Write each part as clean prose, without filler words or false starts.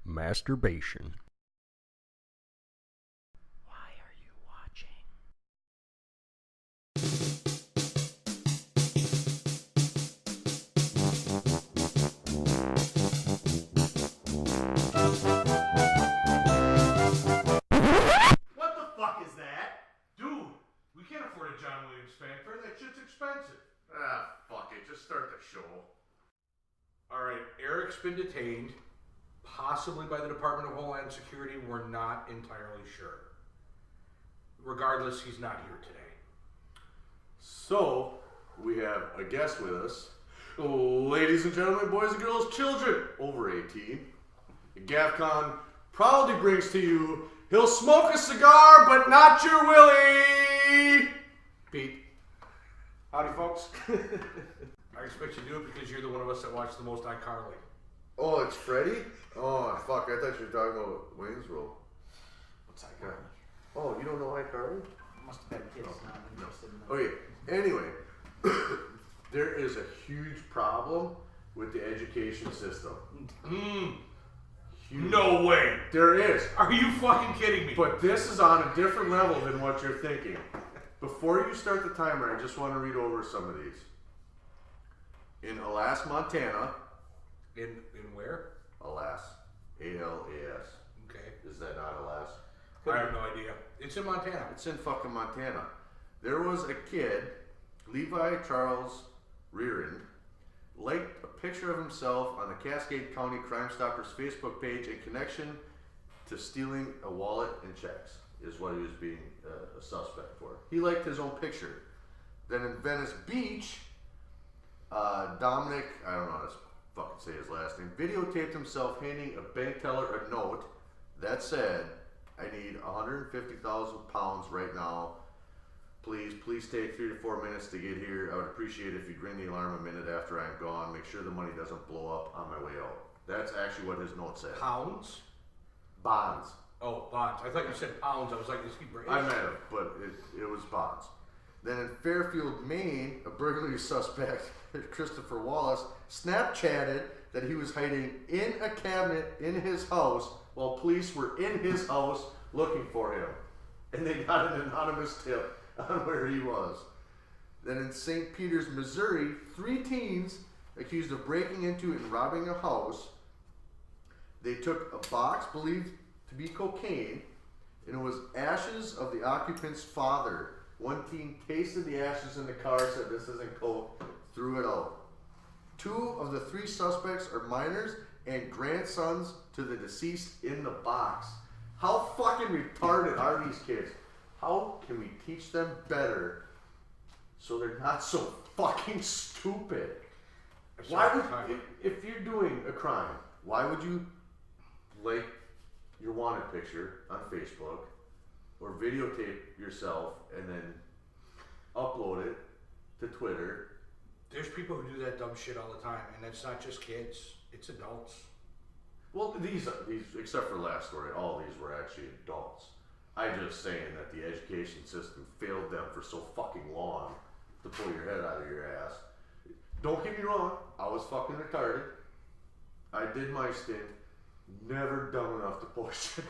Masturbation. Why are you watching? What the fuck is that? Dude, we can't afford a John Williams fanfare. That shit's expensive. Ah, fuck it. Just start the show. Alright, Eric's been detained, possibly by the Department of Homeland Security. We're not entirely sure. Regardless, he's not here today. So, we have a guest with us. Ladies and gentlemen, boys and girls, children over 18. GAF-Con proudly brings to you, he'll smoke a cigar, but not your Willie! Pete. Howdy, folks. I expect you to do it because you're the one of us that watched the most iCarly. Oh, it's Freddie? Oh, fuck, I thought you were talking about Wayne's World. What's iCarly? Oh, you don't know iCarly? Must have been kids not interested in that. Okay, anyway, there is a huge problem with the education system. Huge. No way. There is. Are you fucking kidding me? But this is on a different level than what you're thinking. Before you start the timer, I just want to read over some of these. In Alas, Montana. In where? Alas. A-L-A-S. Okay. Is that not Alas? I have no idea. It's in Montana. It's in fucking Montana. There was a kid, Levi Charles Rearend, liked a picture of himself on the Cascade County Crime Stoppers Facebook page in connection to stealing a wallet and checks, is what he was being a suspect for. He liked his own picture. Then in Venice Beach, Dominic, I don't know how to fucking say his last name, videotaped himself handing a bank teller a note that said, I need 150,000 pounds right now. Please take 3 to 4 minutes to get here. I would appreciate it if you'd ring the alarm a minute after I'm gone. Make sure the money doesn't blow up on my way out. That's actually what his note said. Pounds? Bonds. Oh, bonds. I thought you said pounds. I was like, is he British? I might have, but it was bonds. Then in Fairfield, Maine, a burglary suspect, Christopher Wallace, Snapchatted that he was hiding in a cabinet in his house while police were in his house looking for him. And they got an anonymous tip on where he was. Then in St. Peters, Missouri, 3 teens accused of breaking into and robbing a house. They took a box believed to be cocaine, and it was ashes of the occupant's father. One teen tasted the ashes in the car, said this isn't coke, threw it out. 2 of the 3 suspects are minors and grandsons to the deceased in the box. How fucking retarded are these kids? How can we teach them better so they're not so fucking stupid? Why would, if you're doing a crime, why would you like your wanted picture on Facebook or videotape yourself and then upload it to Twitter? There's people who do that dumb shit all the time, and it's not just kids, it's adults. Well, these except for the last story, all these were actually adults. I'm just saying that the education system failed them for so fucking long to pull your head out of your ass. Don't get me wrong, I was fucking retarded. I did my stint. Never dumb enough to pull shit.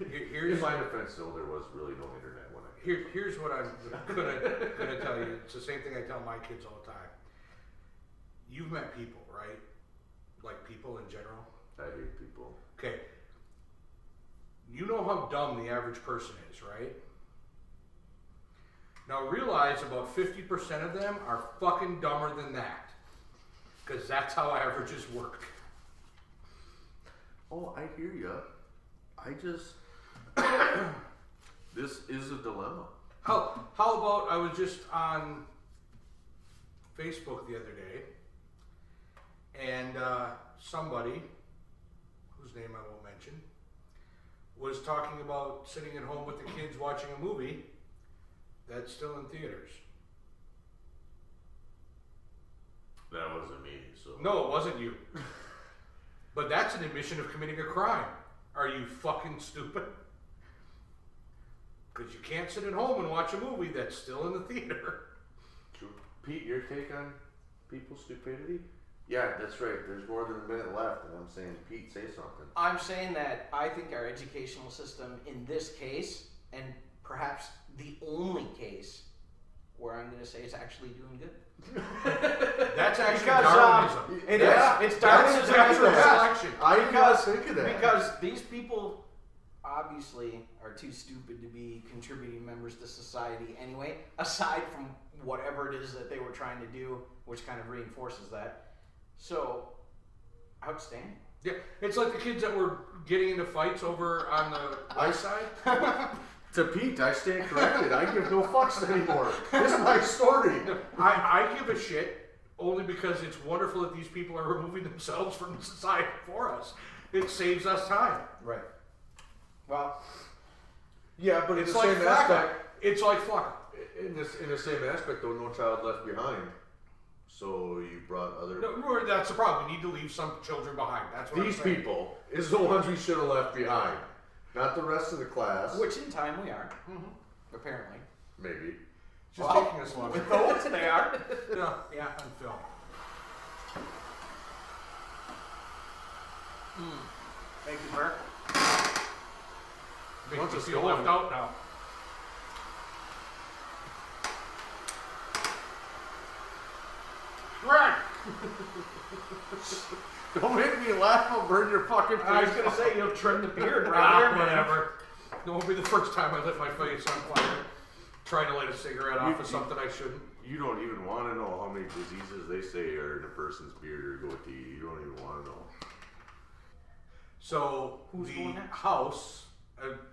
In my defense, though, there was really no internet when I. Here's what I'm gonna tell you. It's the same thing I tell my kids all the time. You've met people, right? Like people in general. I hate people. Okay. You know how dumb the average person is, right? Now realize about 50% of them are fucking dumber than that. Because that's how averages work. Oh, I hear ya. I just... This is a dilemma. How about I was just on Facebook the other day, and somebody, whose name I won't mention, was talking about sitting at home with the kids watching a movie that's still in theaters. That wasn't me, so... No, it wasn't you. But that's an admission of committing a crime. Are you fucking stupid? Because you can't sit at home and watch a movie that's still in the theater. True. Pete, your take on people's stupidity? Yeah, that's right. There's more than a minute left, and I'm saying, Pete, say something. I'm saying that I think our educational system in this case, and perhaps the only case where I'm going to say it's actually doing good. That's actually Because, Darwinism. It Yeah, is. It's that's Darwinism. natural Because- selection. I did not because, think of that. because these people obviously are too stupid to be contributing members to society anyway, aside from whatever it is that they were trying to do, which kind of reinforces that. So, outstanding. Yeah, it's like the kids that were getting into fights over on the west side. To Pete, I stand corrected. I give no fucks anymore. This is my story. I give a shit only because it's wonderful that these people are removing themselves from society for us. It saves us time. Right. Well, Yeah, but It's like Flacco. It's like Flacco. in the same aspect, though, no child left behind. So you brought other. No, that's the problem. We need to leave some children behind. That's what These I'm saying. people is the ones we should have left behind, not the rest of the class. which in time we are, apparently. Maybe. Just Well, taking us longer. with those, they are. Yeah, on film. Thank you, Bert. Makes me us feel going. left out now. Right. Don't make me laugh. I'll burn your fucking face. I was gonna say you'll trim the beard right Ah, there, man. whatever. It won't be the first time I lit my face on fire trying to light a cigarette off of something I shouldn't. You don't even want to know how many diseases they say are in a person's beard or goatee. You don't even want to know. So Who's the going next? house,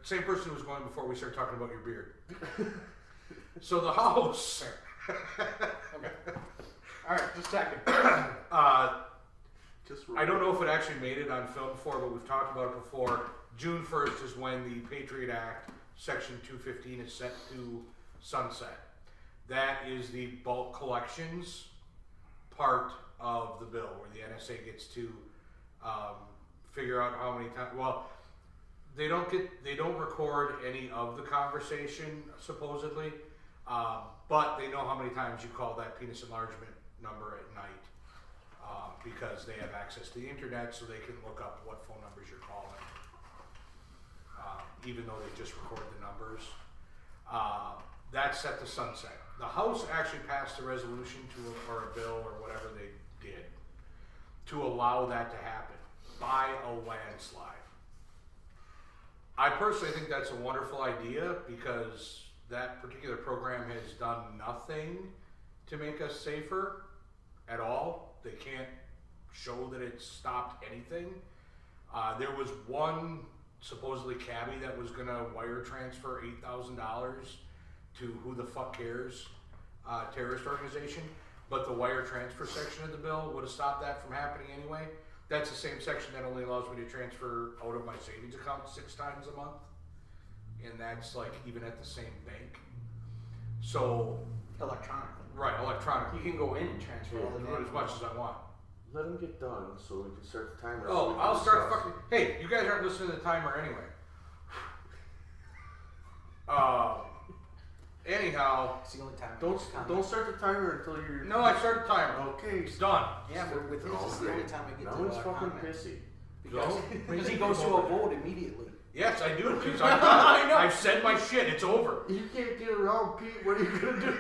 same person who was going before we started talking about your beard. So the house, Okay. All right, just checking. Just I don't know if it actually made it on film before, but we've talked about it before. June 1st is when the Patriot Act, Section 215, is set to sunset. That is the bulk collections part of the bill, where the NSA gets to figure out how many times. Well, they don't record any of the conversation supposedly, but they know how many times you call that penis enlargement number at night. Because they have access to the internet, so they can look up what phone numbers you're calling, even though they just record the numbers. That's set to sunset. The House actually passed a resolution or a bill or whatever they did to allow that to happen by a landslide. I personally think that's a wonderful idea because that particular program has done nothing to make us safer at all. They can't show that it stopped anything. There was one supposedly cabbie that was gonna wire transfer $8,000 to Who the Fuck Cares terrorist organization, but the wire transfer section of the bill would have stopped that from happening anyway. That's the same section that only allows me to transfer out of my savings account 6 times a month, and that's like even at the same bank. So Electronically. right, electronically. You can go in and transfer all the Do it as much as I want. Let them get done so we can start the timer. Oh, I'll start fucking. Hey, you guys aren't listening to the timer anyway. Anyhow, It's the only time. Don't start the timer until you're. no, I started the timer. Okay. It's done. Yeah, but with his, Oh, it's the only great. time I get Now to it's fucking comment. pissy. Because he goes to a vote immediately. Yes, I do. Because I'm done. I know. I've said my shit. It's over. You can't get around Pete. What are you gonna do?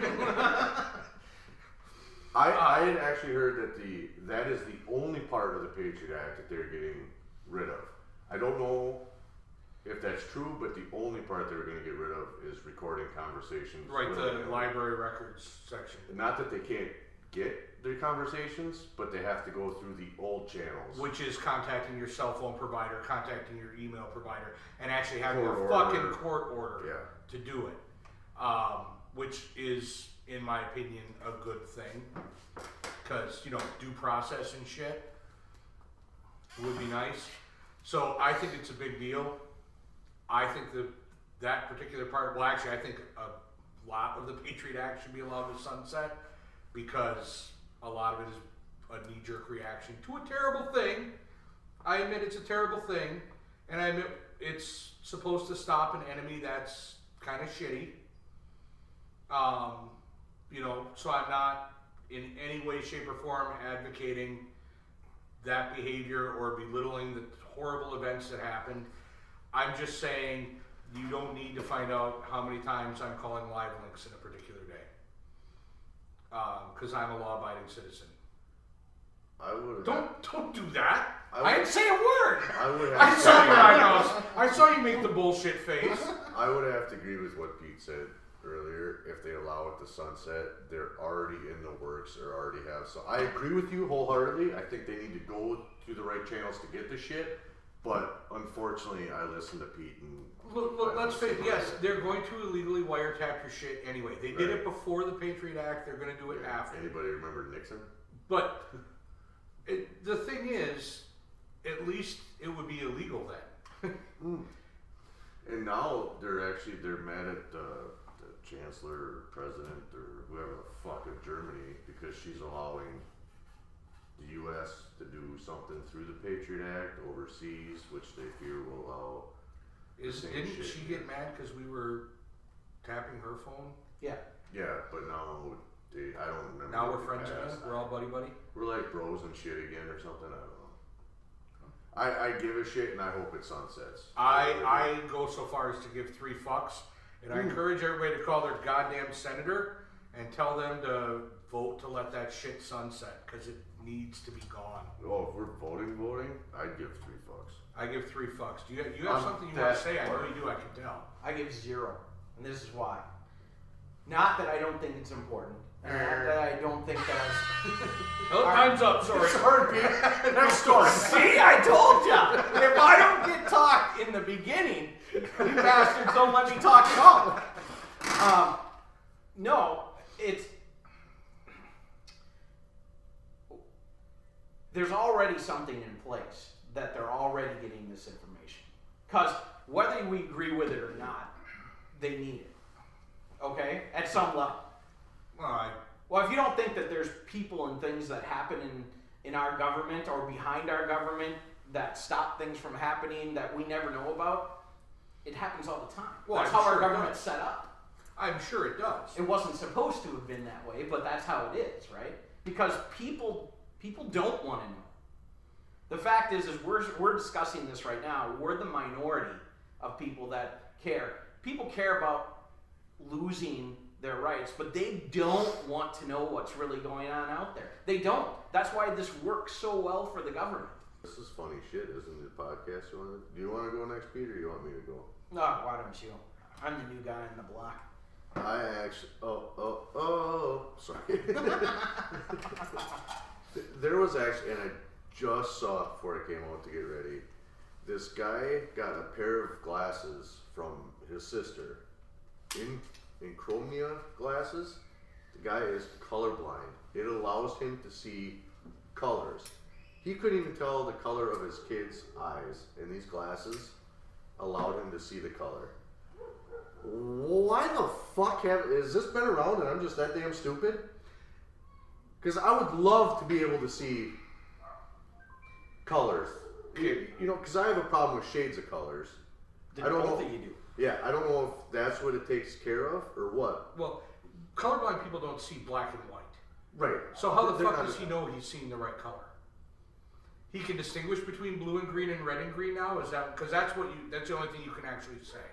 I had actually heard that that is the only part of the Patriot Act that they're getting rid of. I don't know if that's true, but the only part they're going to get rid of is recording conversations. Right, the willy-nilly. library records section. Not that they can't get their conversations, but they have to go through the old channels. Which is contacting your cell phone provider, contacting your email provider, and actually having Court a order. fucking court order Yeah. to do it. Which is, in my opinion, a good thing. Because, due process and shit would be nice. So I think it's a big deal. I think that particular part, well, actually, I think a lot of the Patriot Act should be allowed to sunset because a lot of it is a knee-jerk reaction to a terrible thing. I admit it's a terrible thing, and I admit it's supposed to stop an enemy that's kind of shitty. So I'm not in any way, shape, or form advocating that behavior or belittling the horrible events that happened. I'm just saying you don't need to find out how many times I'm calling live links in a particular day. Because I'm a law-abiding citizen. I would. Don't do that. I didn't say a word. I would have. I saw your eyebrows. I saw you make the bullshit face. I would have to agree with what Pete said earlier. If they allow it to sunset, they're already in the works or already have. So I agree with you wholeheartedly. I think they need to go to the right channels to get the shit. But unfortunately, I listened to Pete and. Look, let's face it. Yes, they're going to illegally wiretap your shit anyway. They did it before the Patriot Act. They're going to do it after. Anybody remember Nixon? But the thing is, at least it would be illegal then. And now they're mad at the chancellor or president or whoever the fuck of Germany because she's allowing the U.S. to do something through the Patriot Act overseas, which they fear will allow. Didn't she get mad because we were tapping her phone? Yeah. Yeah, but now I don't remember. Now we're friends again? We're all buddy-buddy? We're like bros and shit again or something. I don't know. I give a shit and I hope it sunsets. I go so far as to give 3 fucks, and I encourage everybody to call their goddamn senator and tell them to vote to let that shit sunset because it needs to be gone. Oh, if we're voting, I'd give 3 fucks. I give 3 fucks. Do you have something you want to say? I know you do. I can tell. I give 0, and this is why. Not that I don't think it's important. And not that I don't think that Oh, time's up. Sorry. Sorry, Pete. Next story. See, I told you. If I don't get talked in the beginning, you bastards don't let me talk at all. No, there's already something in place that they're already getting this information. Because whether we agree with it or not, they need it. Okay? At some level. Well, if you don't think that there's people and things that happen in our government or behind our government that stop things from happening that we never know about, it happens all the time. Well, that's I'm how our sure it government's does. set up. I'm sure it does. It wasn't supposed to have been that way, but that's how it is, right? Because people don't want to know. The fact is we're discussing this right now. We're the minority of people that care. People care about losing their rights, but they don't want to know what's really going on out there. They don't. That's why this works so well for the government. This is funny shit, isn't it? Podcast. Do you want to go next, Peter, or do you want me to go? No, why don't you? I'm the new guy in the block. I actually. Sorry. There was actually, and I just saw it before I came out to get ready. This guy got a pair of glasses from his sister. In Chromia glasses. The guy is colorblind. It allows him to see colors. He couldn't even tell the color of his kid's eyes, and these glasses allowed him to see the color. Why the fuck has this been around and I'm just that damn stupid? Because I would love to be able to see colors. You know, because I have a problem with shades of colors. I don't know that you do. Yeah, I don't know if that's what it takes care of or what. Well, colorblind people don't see black and white. Right. So how the fuck does he know he's seeing the right color? He can distinguish between blue and green and red and green now? Is that because that's the only thing you can actually say?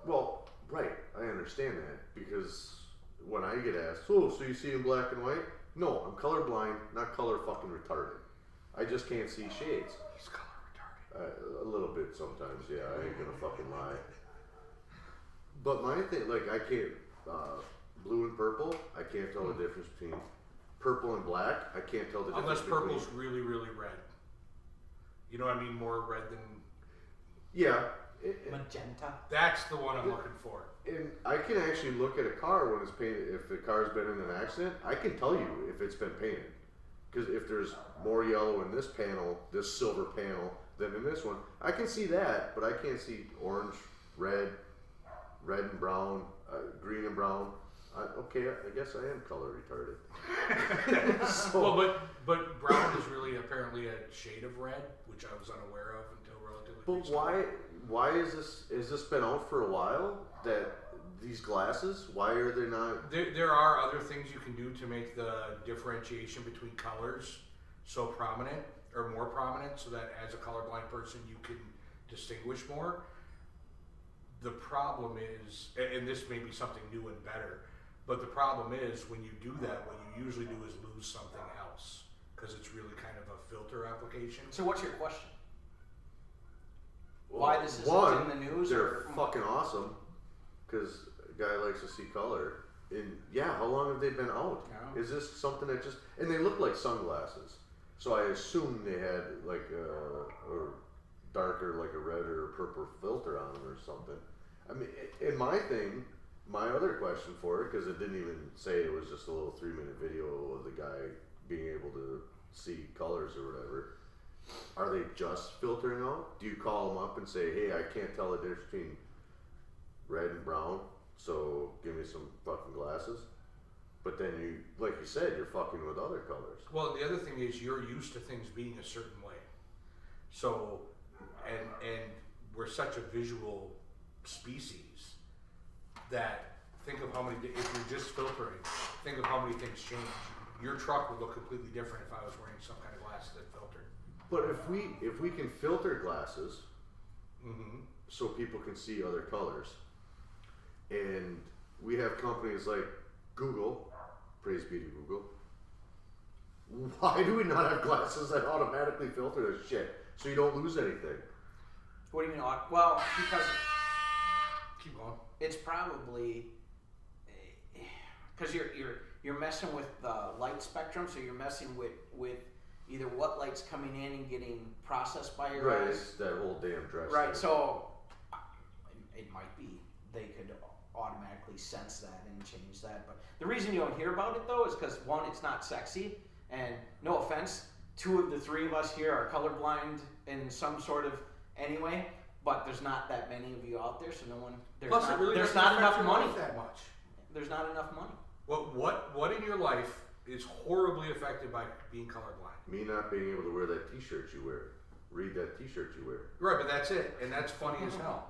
Well, right. I understand that because when I get asked, so you see in black and white? No, I'm colorblind, not color fucking retarded. I just can't see shades. He's color retarded. A little bit sometimes, yeah. I ain't gonna fucking lie. But my thing, like, I can't, blue and purple, I can't tell the difference between purple and black. I can't tell the difference between... Unless purple's really, really red. You know what I mean? More red than... Yeah. Magenta. That's the one I'm looking for. And I can actually look at a car when it's painted. If the car's been in an accident, I can tell you if it's been painted. Because if there's more yellow in this panel, this silver panel, than in this one, I can see that, but I can't see orange, red and brown, green and brown. Okay, I guess I am color retarded. So, well, but brown is really apparently a shade of red, which I was unaware of until relatively recently. But why is this? Has this been out for a while? That these glasses? Why are they not? There are other things you can do to make the differentiation between colors so prominent or more prominent, so that as a colorblind person you can distinguish more. The problem is, and this may be something new and better, but the problem is when you do that, what you usually do is lose something else, because it's really kind of a filter application. So what's your question? Well, Why this isn't one, in the news? They're fucking awesome, because a guy likes to see color. And yeah, how long have they been out? Yeah. Is this something that just, and they look like sunglasses, so I assume they had like a darker, like a red or a purple filter on them or something. I mean, and my other question for it, because it didn't even say, it was just a little 3-minute video of the guy being able to see colors or whatever. Are they just filtering out? Do you call them up and say, hey, I can't tell the difference between red and brown, so give me some fucking glasses? But then you, like you said, you're fucking with other colors. Well, the other thing is you're used to things being a certain way. So, and we're such a visual species that think of how many, if you're just filtering, think of how many things change. Your truck would look completely different if I was wearing some kind of glasses that filtered. But if we can filter glasses, Mm-hmm. so people can see other colors, and we have companies like Google, praise be to Google, why do we not have glasses that automatically filter this shit so you don't lose anything? What do you mean? Well, because Keep going. it's probably because you're messing with the light spectrum, so you're messing with either what light's coming in and getting processed by your Right, eyes. it's that whole damn dress. Right, thing. so it might be they could automatically sense that and change that. But the reason you don't hear about it though is because one, it's not sexy, and no offense, 2 of the 3 of us here are colorblind in some sort of anyway. But there's not that many of you out there, so no one. There's Plus, not, it really there's doesn't not affect enough your money. life that much. There's not enough money. What in your life is horribly affected by being colorblind? Me not being able to wear that T-shirt you wear, read that T-shirt you wear. Right, but that's it, and that's funny as hell.